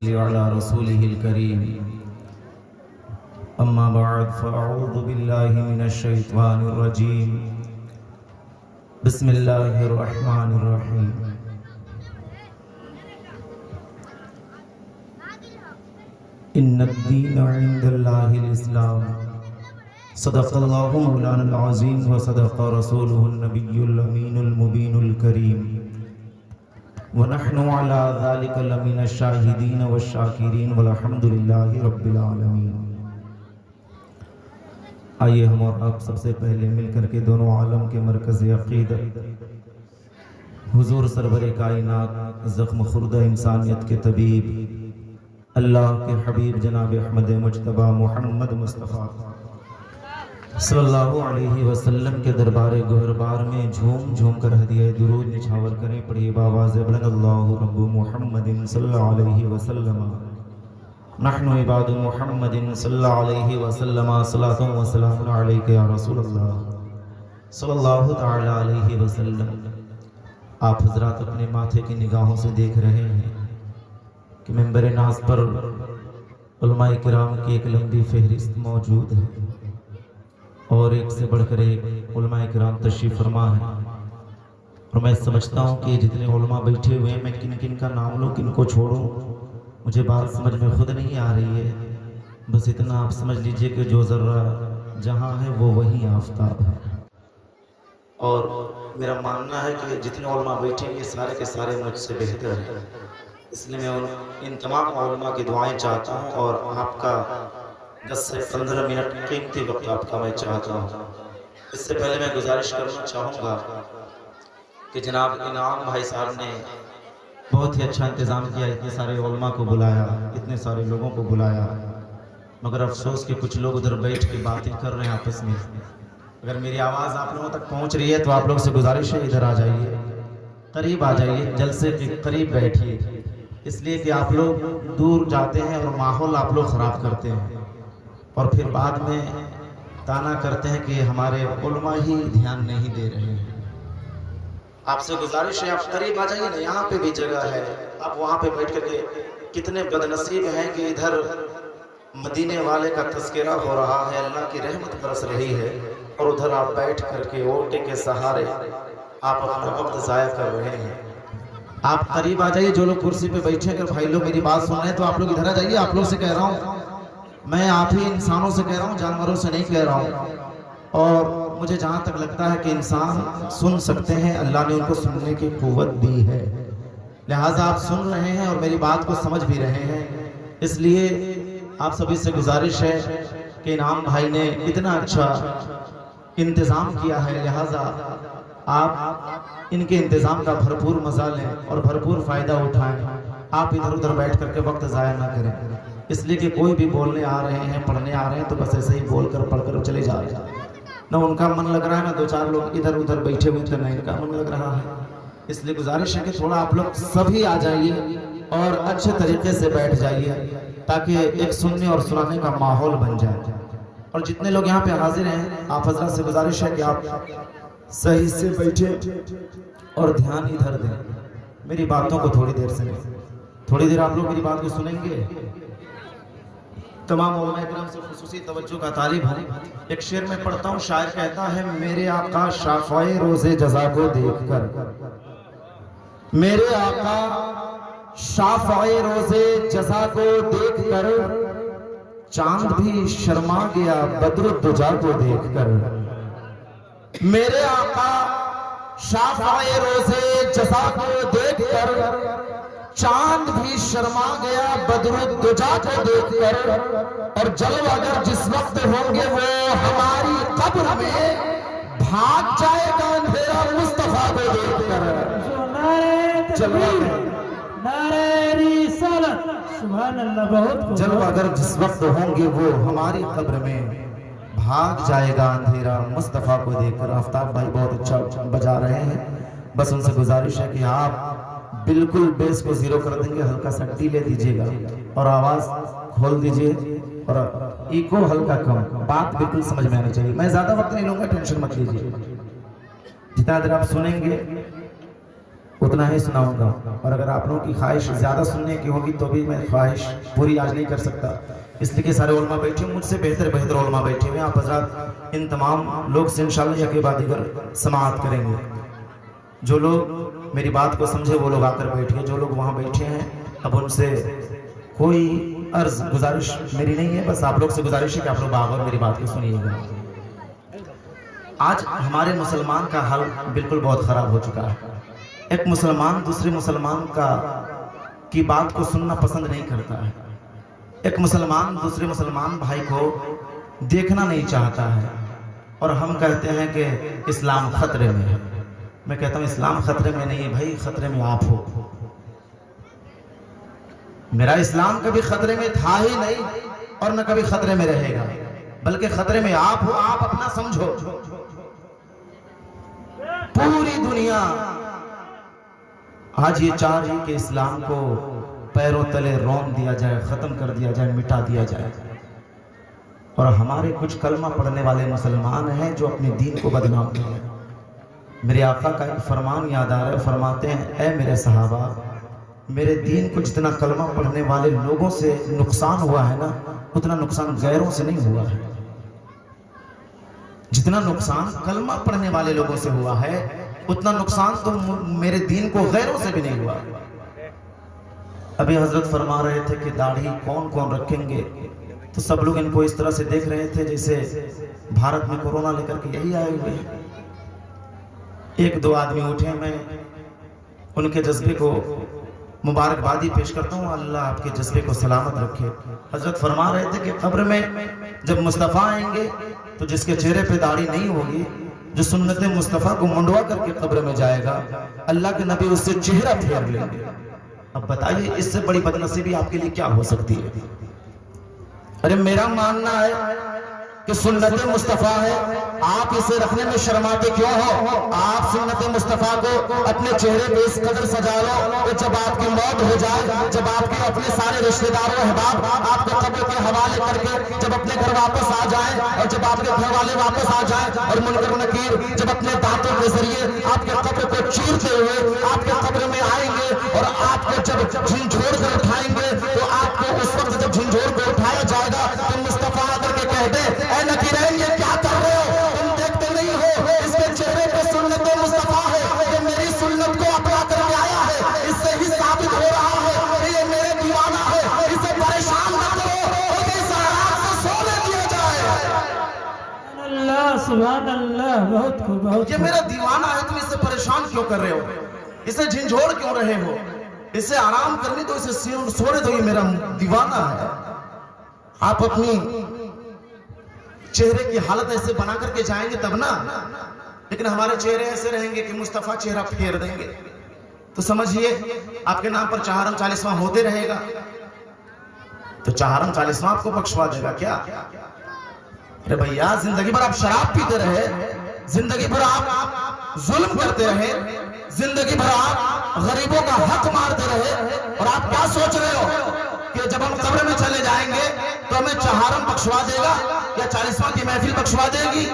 अला रसूलिहिल करीम अम्मा बाद फ़अऊज़ु बिल्लाहि मिनश शैतानिर रजीम बिस्मिल्लाहिर रहमानिर रहीम। इन्नद्दीन इंदल्लाहिल इस्लाम सदक़ल्लाहु मौलानाल अज़ीम व सदक़ रसूलुहुन नबियुल अमीनुल मुबीनुल करीम व नहनु अला ज़ालिका लमिनश शाहिदीन व शाकिरीन वल्हम्दुलिल्लाहि रब्बिल आलमीन। आइए हम और आप सबसे पहले मिलकर के दोनों आलम के मरकज़ अक़ीदत हुज़ूर सरवर कायनात ज़ख्म खुर्दा इंसानियत के तबीब अल्लाह के हबीब जनाब अहमद मुज्तबा मोहम्मद मुस्तफ़ा सल्लल्लाहु अलैहि वसल्लम के दरबार गोहरबार में झूम झूम कर हदिया दुरूद निछावर करें। पढ़िए बावाज़ बुलंद अल्लाहु रब्बु मुहम्मदिन सल्लल्लाहु अलैहि वसल्लम नहनु इबादु मुहम्मदिन सल्लल्लाहु अलैहि वसल्लम सलातु व सलामुन अलैका या रसूल अल्लाह सल्लल्लाहु तआला अलैहि वसल्लम। आप हजरात अपने माथे की निगाहों से देख रहे हैं कि मिंबर नाज़ पर उलमाए किराम की एक लंबी फहरिस्त मौजूद है और एक से बढ़कर एक उलमाए किराम तशरीफ़ फरमा है। और मैं समझता हूँ कि जितने उलमा बैठे हुए हैं, मैं किन किन का नाम लूँ किन को छोड़ूँ, मुझे बात समझ में खुद नहीं आ रही है। बस इतना आप समझ लीजिए कि जो ज़र्रा जहाँ है वो वहीं आफताब है। और मेरा मानना है कि जितने उलमा बैठेंगे सारे के सारे मुझसे बेहतर हैं, इसलिए मैं इन तमाम उलमा की दुआएँ चाहता हूँ और आपका 10 से 15 मिनट कीमती वक्त आपका मैं चाहता हूँ। इससे पहले मैं गुजारिश करना चाहूँगा कि जनाब इनाम भाई साहब ने बहुत ही अच्छा इंतज़ाम किया, इतने सारे उलमा को बुलाया, इतने सारे लोगों को बुलाया, मगर अफसोस कि कुछ लोग उधर बैठ के बातें कर रहे हैं आपस में। अगर मेरी आवाज़ आप लोगों तक पहुँच रही है तो आप लोग से गुजारिश है इधर आ जाइए, करीब आ जाइए, जलसे के करीब बैठिए, इसलिए कि आप लोग दूर जाते हैं और माहौल आप लोग ख़राब करते हैं और फिर बाद में ताना करते हैं कि हमारे उलमा ही ध्यान नहीं दे रहे हैं। आपसे गुजारिश है आप करीब आ जाइए ना, यहाँ पे भी जगह है, आप वहाँ पे बैठ करके, कितने बदनसीब हैं कि इधर मदीने वाले का तस्करा हो रहा है, अल्लाह की रहमत बरस रही है और उधर आप बैठ करके ओटे के सहारे आप अपना वक्त ज़ाया कर रहे हैं। आप करीब आ जाइए, जो लोग कुर्सी पे बैठे अगर भाई लोग मेरी बात सुन रहे हैं तो आप लोग इधर आ जाइए। आप लोग से कह रहा हूँ, मैं आप ही इंसानों से कह रहा हूँ, जानवरों से नहीं कह रहा हूँ। और मुझे जहाँ तक लगता है कि इंसान सुन सकते हैं, अल्लाह ने उनको सुनने की कुव्वत दी है, लिहाजा आप सुन रहे हैं और मेरी बात को समझ भी रहे हैं। इसलिए आप सभी से गुजारिश है कि इनाम भाई ने इतना अच्छा इंतज़ाम किया है, लिहाजा आप इनके इंतज़ाम का भरपूर मज़ा लें और भरपूर फ़ायदा उठाएँ। आप इधर उधर बैठ करके वक्त ज़ाया ना करें, इसलिए कि कोई भी बोलने आ रहे हैं, पढ़ने आ रहे हैं तो बस ऐसे ही बोल कर पढ़ कर चले जा रहे हैं, ना उनका मन लग रहा है, ना दो चार लोग इधर उधर बैठे हुए थे ना इनका मन लग रहा है। इसलिए गुजारिश है कि थोड़ा आप लोग सभी आ जाइए और अच्छे तरीके से बैठ जाइए ताकि एक सुनने और सुनाने का माहौल बन जाए। और जितने लोग यहाँ पे हाजिर हैं, आप हजरत से गुजारिश है कि आप सही से बैठे और ध्यान इधर दें। मेरी बातों को थोड़ी देर से, थोड़ी देर आप लोग मेरी बात को सुनेंगे। तमाम उलमा इकराम से खुसूसी तवज्जो का तालिब हूँ। एक शेर में पढ़ता हूँ, शायर कहता है, मेरे आका शाफ़ाए रोज़े जज़ा को देखकर, मेरे आका शाफ़ाए रोज़े जज़ा को देखकर, चांद भी शर्मा गया बद्रुद्दुजा को देखकर। मेरे आका शाफ़ाए रोज़े जज़ा को देखकर, चांद भी शर्मा गया बद्रुद्दुजा को देखकर। और जलवागर जिस वक्त होंगे वो हमारी कब्र में, भाग जाएगा अंधेरा मुस्तफा को देखकर। जलवागर जिस वक्त होंगे वो हमारी कब्र में, भाग जाएगा अंधेरा मुस्तफा को देखकर। आफ्ताब भाई बहुत अच्छा बजा रहे हैं, बस उनसे गुजारिश है कि आप बिल्कुल बेस को जीरो कर देंगे, हल्का सा डी ले दीजिएगा और आवाज खोल दीजिए और इको हल्का कम, बात बिल्कुल समझ में आनी चाहिए। मैं ज्यादा वक्त नहीं लूंगा, टेंशन मत लीजिए। जितना देर आप सुनेंगे उतना ही सुनाऊंगा। और अगर आप लोगों की ख्वाहिश ज़्यादा सुनने की होगी तो भी मैं ख्वाहिश पूरी आज नहीं कर सकता, इसलिए कि सारे उलमा बैठे हुए, मुझसे बेहतर बेहतर उलमा बैठे हुए हैं। आप हज़रात इन तमाम लोग से इंशाअल्लाह यह के बाद दीगर समाअत करेंगे। जो लोग मेरी बात को समझे वो लोग आकर बैठिए, जो लोग वहाँ बैठे हैं अब उनसे कोई अर्ज गुजारिश मेरी नहीं है, बस आप लोग से गुजारिश है कि आप लोग बाबर मेरी बात को सुनिएगा। आज हमारे मुसलमान का हाल बिल्कुल बहुत ख़राब हो चुका है। एक मुसलमान दूसरे मुसलमान की बात को सुनना पसंद नहीं करता है। एक मुसलमान दूसरे मुसलमान भाई को देखना नहीं चाहता है, और हम कहते हैं कि इस्लाम खतरे में है। मैं कहता हूँ इस्लाम खतरे में नहीं है भाई, खतरे में आप हो। मेरा इस्लाम कभी खतरे में था ही नहीं और न कभी खतरे में रहेगा, बल्कि खतरे में आप हो। आप अपना समझो। पूरी दुनिया आज ये चाह रही कि इस्लाम को पैरों तले रौंद दिया जाए, खत्म कर दिया जाए, मिटा दिया जाए, और हमारे कुछ कलमा पढ़ने वाले मुसलमान हैं जो अपने दीन को बदनाम कर रहे हैं। मेरे आका का एक फरमान याद आ रहा है, फरमाते हैं ऐ मेरे सहाबा, मेरे दीन को जितना कलमा पढ़ने वाले लोगों से नुकसान हुआ है ना, उतना नुकसान गैरों से नहीं हुआ है। जितना नुकसान कलमा पढ़ने वाले लोगों से हुआ है, उतना नुकसान तो मेरे दीन को गैरों से भी नहीं हुआ। अभी हजरत फरमा रहे थे कि दाढ़ी कौन कौन रखेंगे, तो सब लोग इनको इस तरह से देख रहे थे जैसे भारत में कोरोना लेकर के यही आए हुए हैं। एक दो आदमी उठे, मैं उनके जज्बे को मुबारकबादी पेश करता हूँ, अल्लाह आपके जज्बे को सलामत रखे। हजरत फरमा रहे थे कि कब्र में जब मुस्तफ़ा आएंगे तो जिसके चेहरे पे दाढ़ी नहीं होगी, जो सुन्नत मुस्तफ़ा को मुंडवा करके कब्र में जाएगा, अल्लाह के नबी उससे चेहरा फेर लेंगे। अब बताइए इससे बड़ी बदनसीबी आपके लिए क्या हो सकती है? अरे मेरा मानना है कि सुन्नत मुस्तफ़ा है, आप इसे रखने में शर्माते क्यों हो? आप सुन्नत मुस्तफ़ा को अपने चेहरे पे इस कदर सजा लो कि जब आपकी मौत हो जाए, जब आपके अपने सारे रिश्तेदारों अहबाब आपको कब्र के हवाले करके जब अपने घर वापस आ जाए, और जब आपके घर वाले वापस आ जाए, और मुनकर नकीर जब अपने दांतों के जरिए आपके कब्र को चीरते हुए आपके कब्र में आएंगे और आपको जब झिझोड़ कर उठाएंगे, तो आपको उस वक्त जब झिझोड़ कर उठाया जाएगा तो मुस्तफ़ा आकर के कह दे, ऐ नकीरैन ये क्या कर रहे हो? तुम देखते नहीं हो इसके चेहरे पे सुन्नत मुस्तफ़ा है, ये मेरी सुन्नत को अपना करके आया है। इससे ही साबित हो रहा है कि ये मेरे दीवाना है, इसे परेशान न करो और इस आराम से सोने दिया जाए। अल्लाह सुभान अल्लाह, बहुत खूब, बहुत ये मेरा दीवाना है, तुम इसे परेशान क्यों कर रहे हो? इसे झिझोड़ क्यों रहे हो? इसे आराम करने दो, इसे सोने दो, ये मेरा दीवाना है। आप अपनी चेहरे की हालत ऐसे बना करके जाएंगे तब ना, लेकिन हमारे चेहरे ऐसे रहेंगे कि मुस्तफ़ा चेहरा फेर देंगे, तो समझिए आपके नाम पर चहारम 40वां होते रहेगा। तो चहारम 40वां आपको बख्शवा देगा क्या? अरे भैया, जिंदगी भर आप शराब पीते रहे, जिंदगी भर आप जुल्म करते रहे, जिंदगी भर आप गरीबों का हक मारते रहे, और आप क्या सोच रहे हो कि जब हम कब्र में चले जाएंगे तो हमें चहारम बख्शवा देगा या 40वां की महफिल बख्शवा देगी?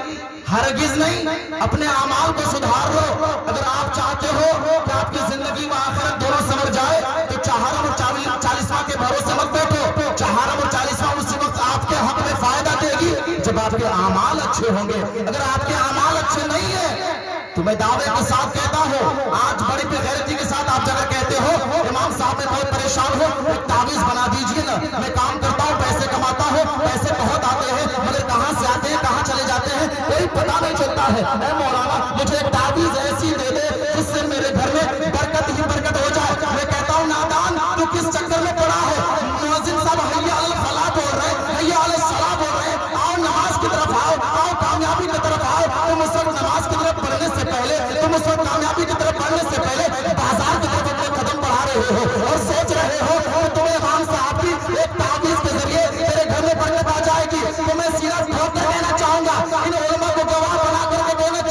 हरगिज नहीं। अपने अमाल को सुधार लो। अगर आप चाहते हो कि आपकी जिंदगी व आखिरत दोनों संवर जाए, तो चहारम और 40वां के भरोसे मत बैठो। चहारम और 40वां उसी वक्त आपके हक में फायदा देगी जब आपके अमाल अच्छे होंगे। अगर आपके अमाल अच्छे नहीं है तो मैं दावे के साथ कहता हूँ, आज बड़ी बेगैरती के साथ आप जगह कहते हो इमाम साहब में बहुत परेशान हो, एक तावीज बना दीजिए ना। मैं काम करता हूँ, पैसे कमाता हूँ, पैसे बहुत आते हैं, मगर कहाँ से आते हैं कहाँ चले जाते हैं कोई पता नहीं चलता है। ऐ मौलाना, मुझे एक तावीज ऐसी दे दे जिससे मेरे घर में बरकत ही बरकत हो जाए। मैं कहता हूँ नादान, तू किस चक्कर में पड़ा है? मुअज्जिन साहब हय्या अल फलाह बोल रहे हैं, हय्या अल सलाह बोल रहे हैं, आओ नमाज की तरफ आओ, आओ कामयाबी की तरफ आओ। तुम उस वक्त नमाज की तरफ पढ़ने से पहले, तुम उस वक्त कामयाबी की तरफ बढ़ने से पहले बाजार की तरफ अपने कदम बढ़ा रहे हो और सोच रहे हो कि तुम्हें इमाम साहब की एक तावीज के जरिए तेरे घर में बरकत आ जाएगी। तो मैं सीधा ठोक कर कहना चाहूंगा, इन उलमा को गवाह बना करके बोलना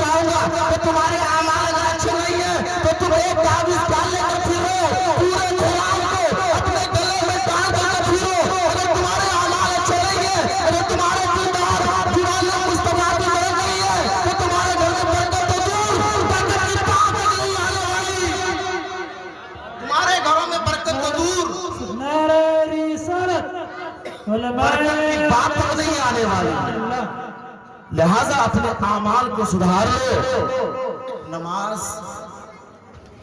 बरकत की बात तक नहीं आने वाली। लिहाजा अपने आमाल को सुधार लो। नमाज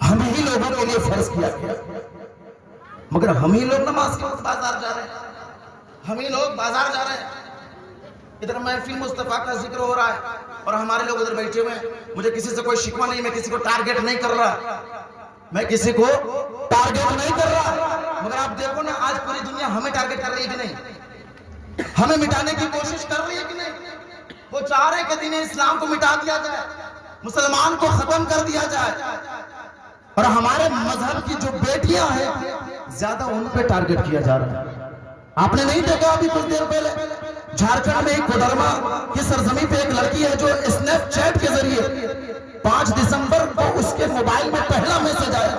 हम ही लोगों के लिए फर्ज किया गया, मगर हम ही लोग नमाज के वक्त बाजार जा रहे हैं, हम ही लोग बाजार जा रहे हैं। इधर महफिल मुस्तफा का जिक्र हो रहा है और हमारे लोग उधर बैठे हुए हैं। मुझे किसी से कोई शिकवा नहीं, मैं किसी को टारगेट नहीं कर रहा, मैं किसी को टारगेट नहीं कर रहा, मगर आप देखो ना आज पूरी दुनिया हमें टारगेट कर रही है कि नहीं, हमें मिटाने की कोशिश कर रही है कि नहीं। वो चाह रहे कि दीन इस्लाम को मिटा दिया जाए, मुसलमान को खत्म कर दिया जाए, और हमारे मजहब की जो बेटियां हैं ज्यादा उन पे टारगेट किया जा रहा है। आपने नहीं देखा अभी कुछ देर पहले झारखंड में कोडरमा की सरजमी पे एक लड़की है जो स्नैपचैट के जरिए 5 दिसंबर को उसके मोबाइल में पहला मैसेज आया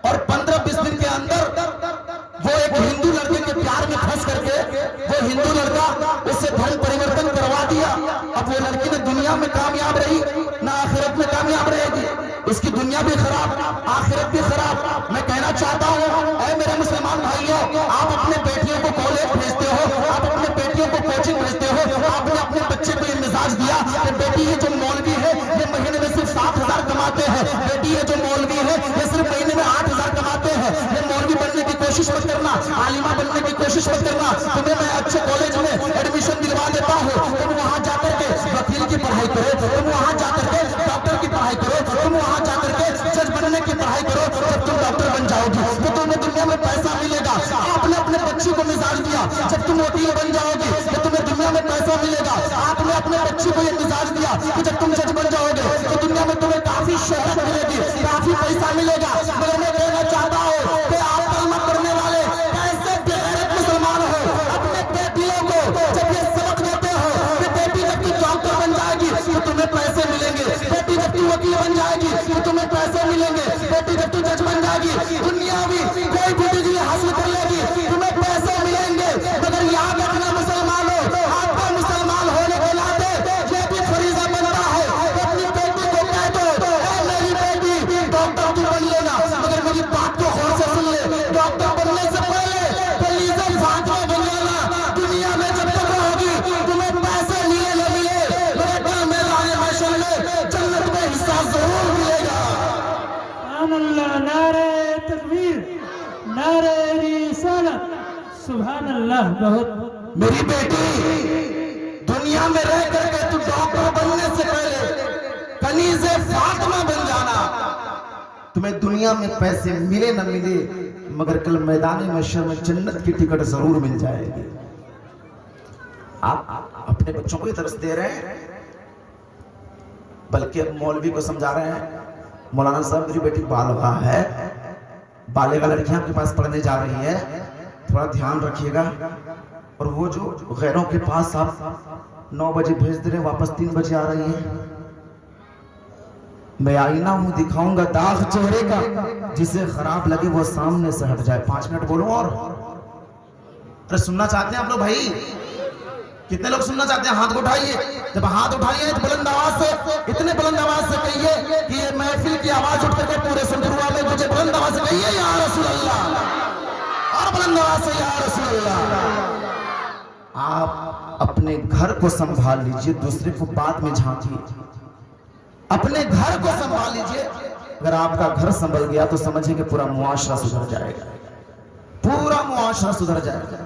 और 15-20 दिन के अंदर वो एक हिंदू लड़के के प्यार में फंस करके वो हिंदू लड़का उससे धर्म परिवर्तन करवा दिया। अब वो लड़की ने दुनिया में कामयाब रही ना आखिरत में कामयाब रहेगी, उसकी दुनिया भी खराब आखिरत भी खराब। मैं कहना चाहता हूँ ऐ मेरे मुसलमान भाइयों, आप अपने बेटियों को कॉलेज भेजते हो, आप अपने बेटियों को कोचिंग भेजते हो, आपने अपने बच्चे को ये मिजाज दिया कि बेटी ये जो मौलवी है ये महीने में सिर्फ 7,000 कमाते हैं, बेटी ये जो मौलवी है ये सिर्फ महीने में 8,000 कमाते हैं। ये मौलवी बनने की कोशिश मत करना, आलिमा बनने की कोशिश मत करना, तुम्हें मैं अच्छे कॉलेज में एडमिशन दिलवा देता हूँ, तुम वहां जाकर के वकील की पढ़ाई करो, तुम वहां जाकर के डॉक्टर की पढ़ाई करो, तुम वहां जाकर के जज बनने की पढ़ाई करो। जब तुम डॉक्टर बन जाओगी तो तुम्हें दुनिया में पैसा मिलेगा। आपने अपने बच्ची को मिजाज दिया जब तुम वकील बन जाओगी तो तुम्हें दुनिया में पैसा मिलेगा। आपने अपने बच्ची को ये मिजाज दिया कि जब तुम जज बन जाओगे तो दुनिया में तुम्हें काफी शोहरत मिलेगी, काफी पैसा मिलेगा। मगर मैं कहना चाहता हूँ कि आप कलमा पढ़ने वाले कैसे बेगैरत मुसलमान हो, अपने बेटियों को जब ये सबक देते हो कि बेटी जब तू डॉक्टर बन जाएगी तो तुम्हें पैसे मिलेंगे, बेटी जब तू वकील बन जाएगी तो तुम्हें पैसे मिलेंगे, बेटी जब तू जज बन जाएगी दुनिया भी कोई भी डिग्री हासिल कर लेगी तुम्हें पैसे मिलेंगे। मगर याद रखना मुसलमानों, आपका मुसलमान होने के नाते ये भी फरीजा बनता है अपनी बेटी को कह दो मेरी बेटी डॉक्टर तू बन लेना, मगर मेरी बात को गौर से सुन ले, डॉक्टर बनने से पहले फरीजा फातिमा बन जाना। दुनिया में जब तक रहोगी तुम्हें पैसे मिले न मिले मगर कल मैदान महशर में जन्नत में हिस्सा जरूर मिलेगा। अल्लाह, नारे तकबीर, नारे रिसालत, सुभान अल्लाह। बहुत मेरी बेटी दुनिया में रह करके तू डॉक्टर बनने से पहले कनीज़े फातिमा बन जाना। तुम्हें दुनिया में पैसे मिले न मिले मगर कल मैदान महशर में जन्नत की टिकट जरूर मिल जाएगी। आप अपने बच्चों को ही दर्स दे रहे हैं बल्कि अब मौलवी को समझा रहे हैं, मौलाना साहब मेरी बेटी बालिगा है, बालिगा लड़कियां आपके पास पढ़ने जा रही है, थोड़ा ध्यान रखिएगा। और वो जो गैरों के पास आप 9 बजे भेज दे रहे वापस 3 बजे आ रही है, मैं आईना हूं दिखाऊंगा दाग चेहरे का, जिसे खराब लगे वो सामने से हट जाए। 5 मिनट बोलूं और अरे सुनना चाहते हैं आप लोग भाई? कितने लोग सुनना चाहते हैं? हाथ उठाइए। जब हाथ उठाइए तो बुलंद आवाज से, इतने बुलंद आवाज से कहिए कि ये महफिल की आवाज उठ करके पूरे संदुरुआ में मुझे बुलंद आवाज से कहिए या रसूल अल्लाह, और बुलंद आवाज से या रसूल अल्लाह। आप अपने घर को संभाल लीजिए, दूसरे को बाद में झांकिए। अपने घर को संभाल लीजिए, अगर आपका घर संभल गया तो समझिए कि पूरा मुआशरा सुधर जाएगा, पूरा मुआशरा सुधर जाएगा।